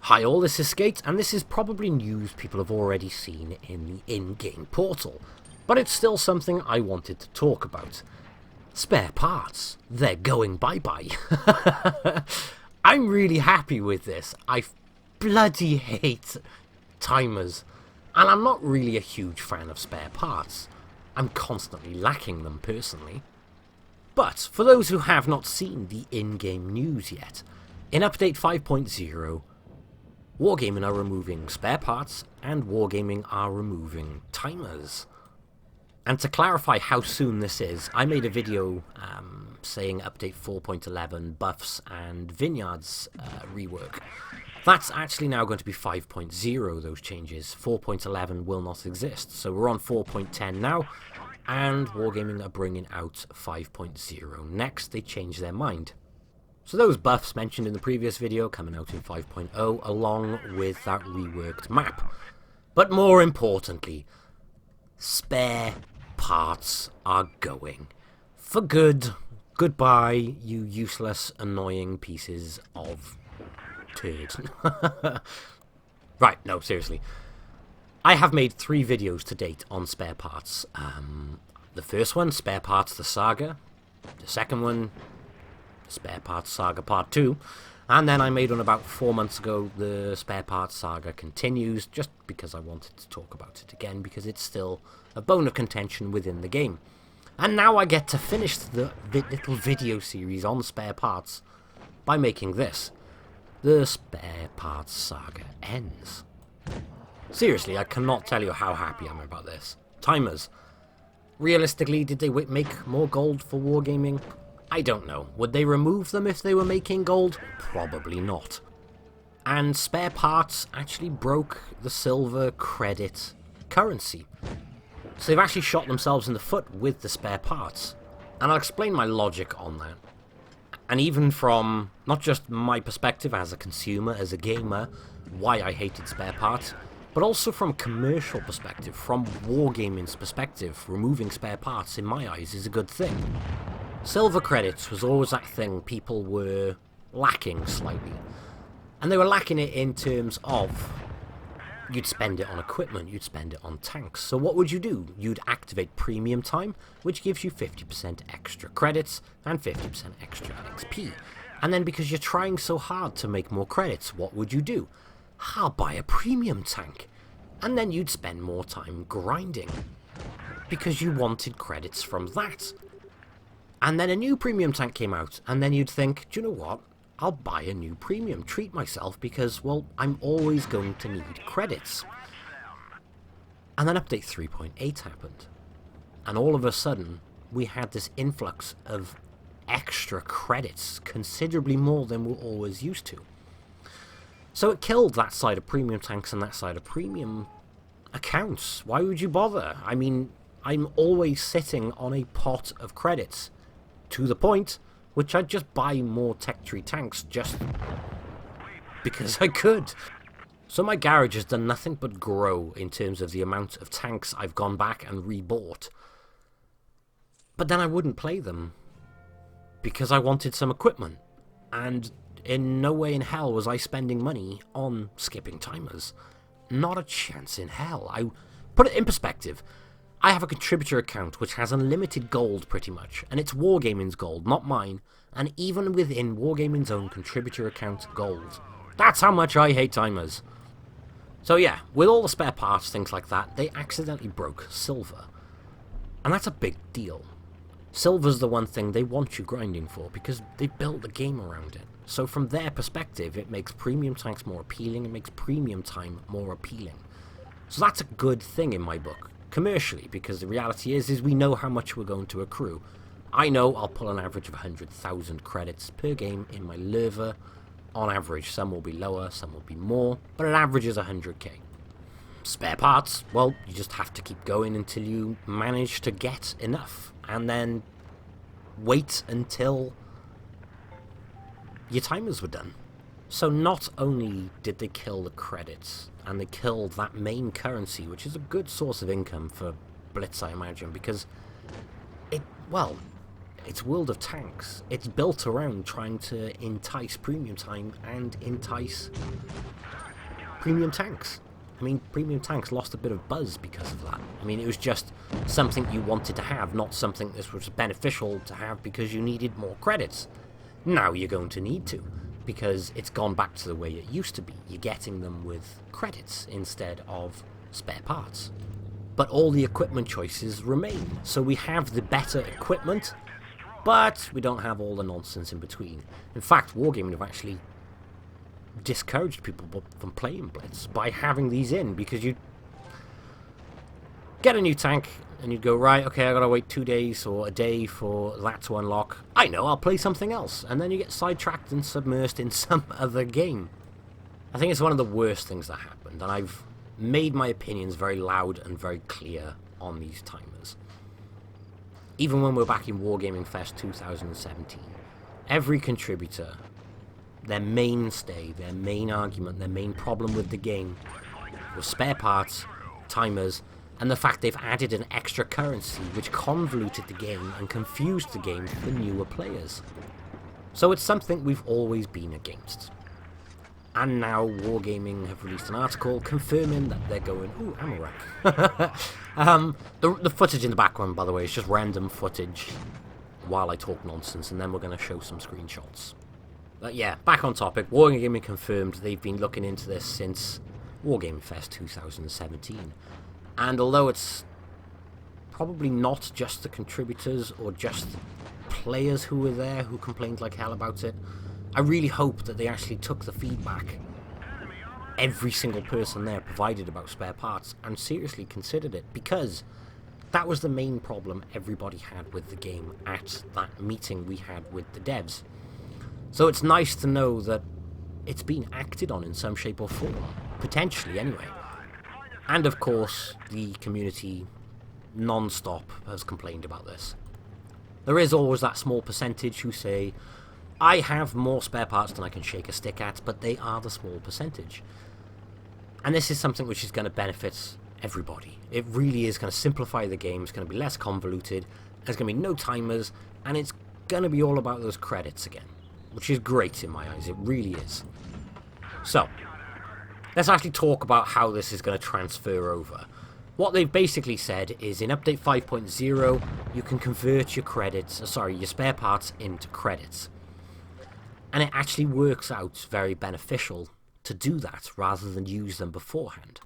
Hi all, this is Skate, and this is probably news people have already seen in the in-game portal, but it's still something I wanted to talk about. Spare parts. They're going bye-bye. I'm really happy with this. I bloody hate timers, and I'm not really a huge fan of spare parts. I'm constantly lacking them personally. But for those who have not seen the in-game news yet, in update 5.0, Wargaming are removing spare parts, and Wargaming are removing timers. And to clarify how soon this is, I made a video saying update 4.11 buffs and vineyards rework. That's actually now going to be 5.0, those changes. 4.11 will not exist. So we're on 4.10 now, and Wargaming are bringing out 5.0 next. They changed their mind. So those buffs mentioned in the previous video coming out in 5.0 along with that reworked map. But more importantly, spare parts are going. For good. Goodbye, you useless, annoying pieces of turd. Right, no, seriously. I have made 3 videos to date on spare parts. The first one, Spare Parts the Saga. The second one, Spare Parts Saga Part 2, and then I made one about 4 months ago, the Spare Parts Saga Continues, just because I wanted to talk about it again, because it's still a bone of contention within the game. And now I get to finish the little video series on spare parts by making this. The Spare Parts Saga ends. Seriously, I cannot tell you how happy I am about this. Timers. Realistically, did they make more gold for Wargaming? I don't know. Would they remove them if they were making gold? Probably not. And spare parts actually broke the silver credit currency. So they've actually shot themselves in the foot with the spare parts. And I'll explain my logic on that. And even from not just my perspective as a consumer, as a gamer, why I hated spare parts, but also from commercial perspective, from Wargaming's perspective, removing spare parts in my eyes is a good thing. Silver credits was always that thing people were lacking slightly. And they were lacking it in terms of you'd spend it on equipment, you'd spend it on tanks. So what would you do? You'd activate premium time, which gives you 50% extra credits and 50% extra XP. And then because you're trying so hard to make more credits, what would you do? I'll buy a premium tank. And then you'd spend more time grinding because you wanted credits from that. And then a new premium tank came out, and then you'd think, do you know what? I'll buy a new premium, treat myself, because, well, I'm always going to need credits. And then update 3.8 happened. And all of a sudden, we had this influx of extra credits, considerably more than we're always used to. So it killed that side of premium tanks and that side of premium accounts. Why would you bother? I mean, I'm always sitting on a pot of credits. To the point, which I'd just buy more tech tree tanks just because I could. So my garage has done nothing but grow in terms of the amount of tanks I've gone back and rebought. But then I wouldn't play them because I wanted some equipment. And in no way in hell was I spending money on skipping timers. Not a chance in hell. I put it in perspective. I have a contributor account which has unlimited gold pretty much, and it's Wargaming's gold, not mine, and even within Wargaming's own contributor account gold. That's how much I hate timers. So yeah, with all the spare parts, things like that, they accidentally broke silver. And that's a big deal. Silver's the one thing they want you grinding for, because they built the game around it. So from their perspective, it makes premium tanks more appealing, it makes premium time more appealing. So that's a good thing in my book. Commercially, because the reality is we know how much we're going to accrue. I know I'll pull an average of 100,000 credits per game in my lurver. On average, some will be lower, some will be more, but an average is 100k. Spare parts, well, you just have to keep going until you manage to get enough, and then wait until your timers were done. So not only did they kill the credits, and they killed that main currency, which is a good source of income for Blitz, I imagine, because it's World of Tanks. It's built around trying to entice premium time and entice premium tanks. I mean, premium tanks lost a bit of buzz because of that. I mean, it was just something you wanted to have, not something that was beneficial to have because you needed more credits. Now you're going to need to, because it's gone back to the way it used to be. You're getting them with credits instead of spare parts. But all the equipment choices remain. So we have the better equipment, but we don't have all the nonsense in between. In fact, Wargaming have actually discouraged people from playing Blitz by having these in, because you get a new tank and you'd go, right, okay, I gotta wait 2 days or a day for that to unlock. I know, I'll play something else. And then you get sidetracked and submersed in some other game. I think it's one of the worst things that happened, and I've made my opinions very loud and very clear on these timers. Even when we're back in Wargaming Fest 2017, every contributor, their mainstay, their main argument, their main problem with the game was spare parts, timers, and the fact they've added an extra currency which convoluted the game and confused the game for newer players. So it's something we've always been against. And now Wargaming have released an article confirming that they're going, ooh, ammo rack. The footage in the background, by the way, is just random footage while I talk nonsense, and then we're going to show some screenshots. But yeah, back on topic, Wargaming confirmed they've been looking into this since Wargaming Fest 2017. And although it's probably not just the contributors or just players who were there who complained like hell about it, I really hope that they actually took the feedback every single person there provided about spare parts and seriously considered it, because that was the main problem everybody had with the game at that meeting we had with the devs. So it's nice to know that it's been acted on in some shape or form, potentially anyway. And of course, the community non-stop has complained about this. There is always that small percentage who say, I have more spare parts than I can shake a stick at, but they are the small percentage. And this is something which is going to benefit everybody. It really is going to simplify the game, it's going to be less convoluted, there's going to be no timers, and it's going to be all about those credits again. Which is great in my eyes, it really is. So, let's actually talk about how this is going to transfer over. What they've basically said is in Update 5.0, you can convert your your spare parts into credits. And it actually works out very beneficial to do that rather than use them beforehand.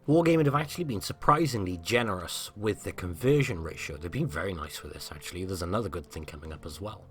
Wargaming have actually been surprisingly generous with the conversion ratio. They've been very nice with this, actually. There's another good thing coming up as well.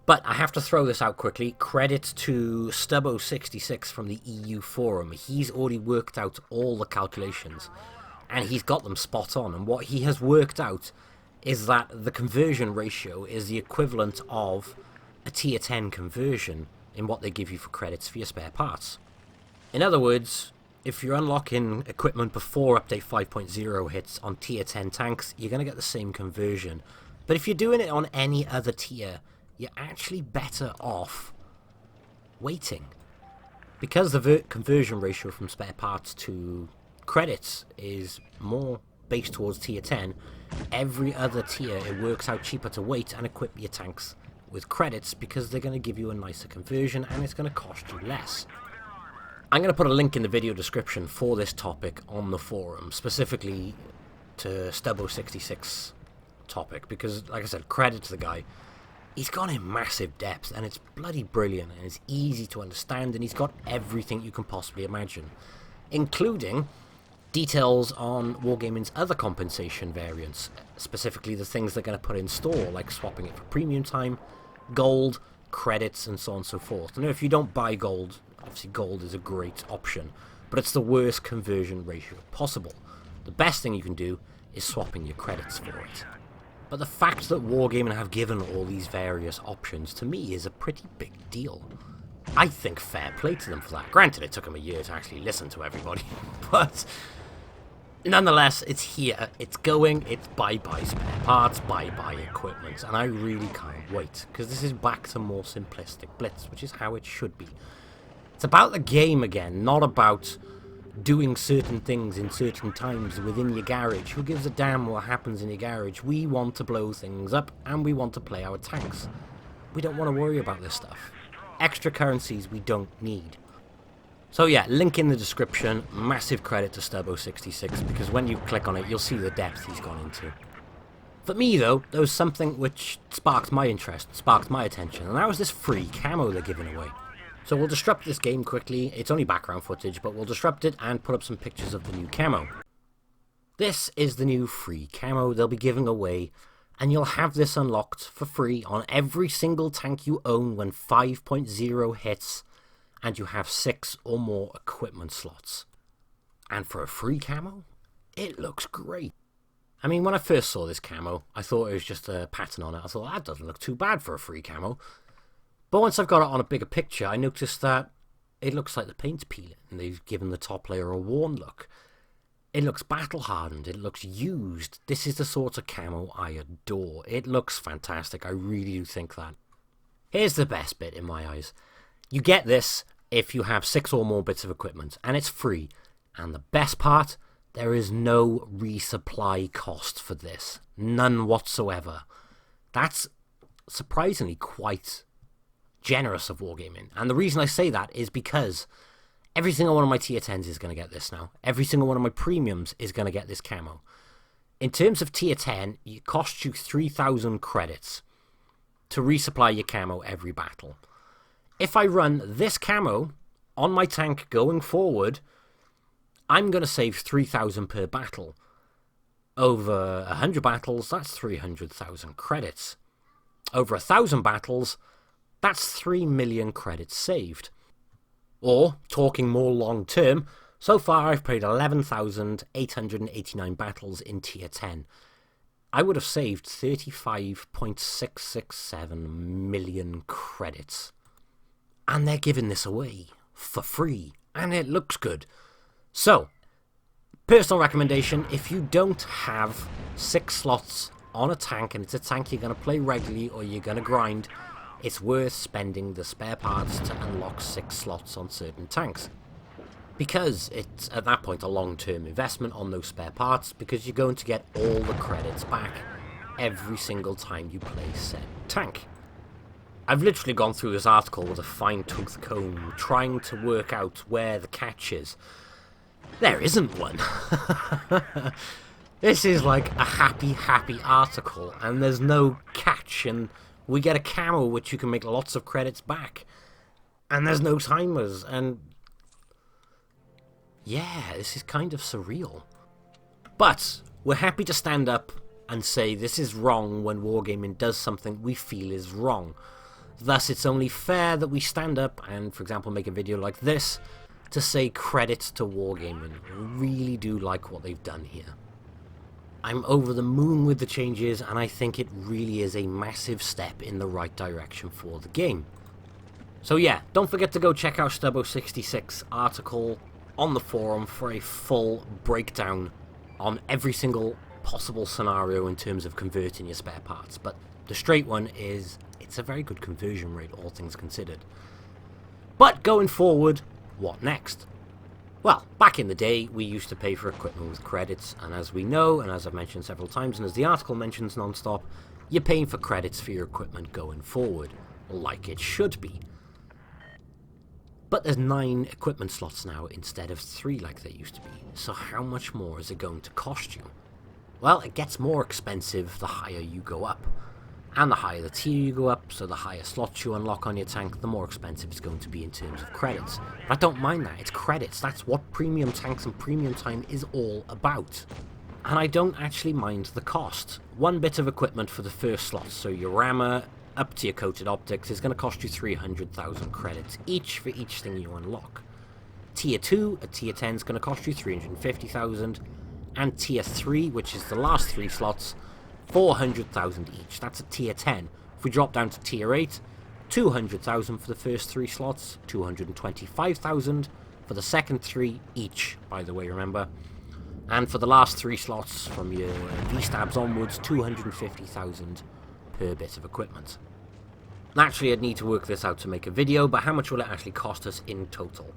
But I have to throw this out quickly. Credit to Stubbo66 from the EU forum. He's already worked out all the calculations, and he's got them spot on. And what he has worked out is that the conversion ratio is the equivalent of a tier 10 conversion in what they give you for credits for your spare parts. In other words, if you're unlocking equipment before Update 5.0 hits on tier 10 tanks, you're going to get the same conversion. But if you're doing it on any other tier, you're actually better off waiting. Because the conversion ratio from spare parts to credits is more based towards tier 10, every other tier it works out cheaper to wait and equip your tanks with credits, because they're going to give you a nicer conversion and it's going to cost you less. I'm going to put a link in the video description for this topic on the forum, specifically to Stubbo66 topic, because like I said, credit to the guy. He's gone in massive depth, and it's bloody brilliant, and it's easy to understand, and he's got everything you can possibly imagine, including details on Wargaming's other compensation variants, specifically the things they're going to put in store, like swapping it for premium time, gold, credits, and so on and so forth. And if you don't buy gold, obviously gold is a great option, but it's the worst conversion ratio possible. The best thing you can do is swapping your credits for it. But the fact that Wargaming have given all these various options, to me, is a pretty big deal. I think fair play to them for that. Granted, it took them a year to actually listen to everybody, but nonetheless, it's here, it's going, it's bye-bye spare parts, bye-bye equipment, and I really can't wait, because this is back to more simplistic Blitz, which is how it should be. It's about the game again, not about doing certain things in certain times within your garage. Who gives a damn what happens in your garage? We want to blow things up, and we want to play our tanks. We don't want to worry about this stuff. Extra currencies we don't need. So yeah, link in the description. Massive credit to Stubbo66, because when you click on it, you'll see the depth he's gone into. For me, though, there was something which sparked my interest, sparked my attention, and that was this free camo they're giving away. So we'll disrupt this game quickly. It's only background footage, but we'll disrupt it and put up some pictures of the new camo. This is the new free camo they'll be giving away, and you'll have this unlocked for free on every single tank you own when 5.0 hits, and you have 6 or more equipment slots. And for a free camo, it looks great. I mean, when I first saw this camo, I thought it was just a pattern on it. I thought, that doesn't look too bad for a free camo. But once I've got it on a bigger picture, I noticed that it looks like the paint's peeling, and they've given the top layer a worn look. It looks battle-hardened, it looks used. This is the sort of camo I adore. It looks fantastic, I really do think that. Here's the best bit in my eyes. You get this if you have 6 or more bits of equipment, and it's free. And the best part, there is no resupply cost for this. None whatsoever. That's surprisingly quite generous of Wargaming. And the reason I say that is because every single one of my tier 10s is going to get this now. Every single one of my premiums is going to get this camo. In terms of tier 10, it costs you 3,000 credits to resupply your camo every battle. If I run this camo on my tank going forward, I'm going to save 3,000 per battle. Over 100 battles, that's 300,000 credits. Over 1,000 battles, that's 3 million credits saved. Or, talking more long term, so far I've played 11,889 battles in tier 10. I would have saved 35.667 million credits. And they're giving this away for free, and it looks good. So, personal recommendation, if you don't have 6 slots on a tank, and it's a tank you're going to play regularly or you're going to grind, it's worth spending the spare parts to unlock 6 slots on certain tanks. Because it's, at that point, a long-term investment on those spare parts, because you're going to get all the credits back every single time you play said tank. I've literally gone through this article with a fine-tooth comb, trying to work out where the catch is. There isn't one. This is like a happy article, and there's no catch, and we get a camo which you can make lots of credits back. And there's no timers, and yeah, this is kind of surreal. But we're happy to stand up and say this is wrong when Wargaming does something we feel is wrong. Thus, it's only fair that we stand up and, for example, make a video like this to say credits to Wargaming. I really do like what they've done here. I'm over the moon with the changes, and I think it really is a massive step in the right direction for the game. So yeah, don't forget to go check out Stubbo66 article on the forum for a full breakdown on every single possible scenario in terms of converting your spare parts. But the straight one is, it's a very good conversion rate, all things considered. But going forward, what next? Well, back in the day, we used to pay for equipment with credits, and as we know, and as I've mentioned several times, and as the article mentions non-stop, you're paying for credits for your equipment going forward, like it should be. But there's 9 equipment slots now instead of 3 like there used to be, so how much more is it going to cost you? Well, it gets more expensive the higher you go up. And the higher the tier you go up, so the higher slots you unlock on your tank, the more expensive it's going to be in terms of credits. But I don't mind that, it's credits, that's what premium tanks and premium time is all about. And I don't actually mind the cost. 1 bit of equipment for the first slot, so your rammer up to your coated optics, is going to cost you 300,000 credits each for each thing you unlock. Tier 2, a tier 10 is going to cost you 350,000, and tier 3, which is the last 3 slots, 400,000 each. That's a tier 10. If we drop down to tier 8, 200,000 for the first 3 slots, 225,000 for the second 3 each, by the way, remember. And for the last 3 slots from your V-stabs onwards, 250,000 per bit of equipment. Naturally, I'd need to work this out to make a video, but how much will it actually cost us in total?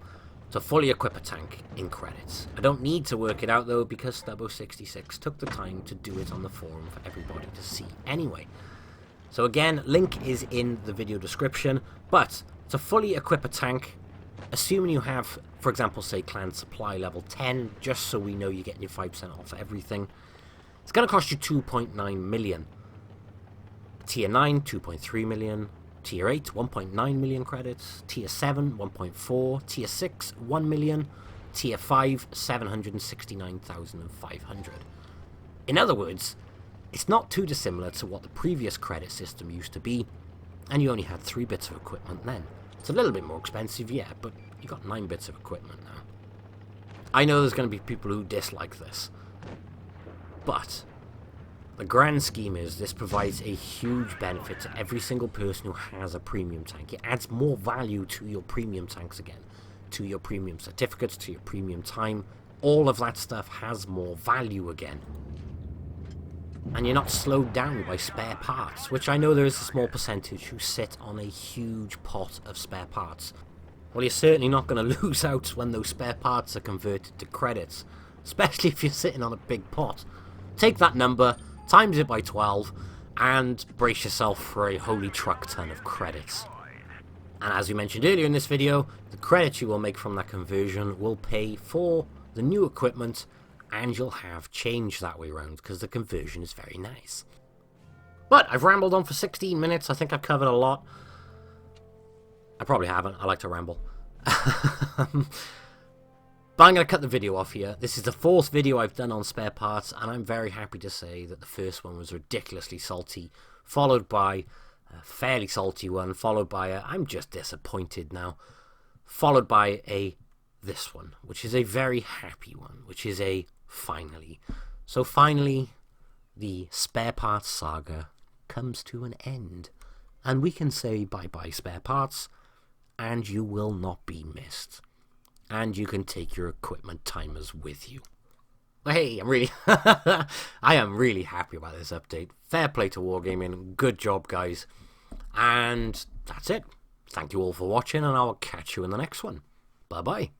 to fully equip a tank in credits. I don't need to work it out though, because Stubbo66 took the time to do it on the forum for everybody to see anyway. So again, link is in the video description, but to fully equip a tank, assuming you have, for example, say clan supply level 10, just so we know you're getting your 5% off everything, it's going to cost you 2.9 million. Tier 9, 2.3 million. Tier 8, 1.9 million credits. Tier 7, 1.4. Tier 6, 1 million. Tier 5, 769,500. In other words, it's not too dissimilar to what the previous credit system used to be, and you only had 3 bits of equipment then. It's a little bit more expensive, yeah, but you got 9 bits of equipment now. I know there's going to be people who dislike this, but the grand scheme is this provides a huge benefit to every single person who has a premium tank. It adds more value to your premium tanks again, to your premium certificates, to your premium time. All of that stuff has more value again. And you're not slowed down by spare parts, which I know there is a small percentage who sit on a huge pot of spare parts. Well, you're certainly not going to lose out when those spare parts are converted to credits, especially if you're sitting on a big pot. Take that number, times it by 12, and brace yourself for a holy truck ton of credits. And as we mentioned earlier in this video, the credits you will make from that conversion will pay for the new equipment, and you'll have change that way around, because the conversion is very nice. But I've rambled on for 16 minutes. I think I've covered a lot. I probably haven't. I like to ramble. But I'm going to cut the video off here. This is the 4th video I've done on spare parts, and I'm very happy to say that the first one was ridiculously salty, followed by a fairly salty one, followed by a I'm just disappointed now, followed by a this one, which is a very happy one, which is a finally. So finally, the spare parts saga comes to an end, and we can say bye-bye spare parts, and you will not be missed. And you can take your equipment timers with you. Hey, I am really happy about this update. Fair play to Wargaming. Good job, guys. And that's it. Thank you all for watching, and I'll catch you in the next one. Bye-bye.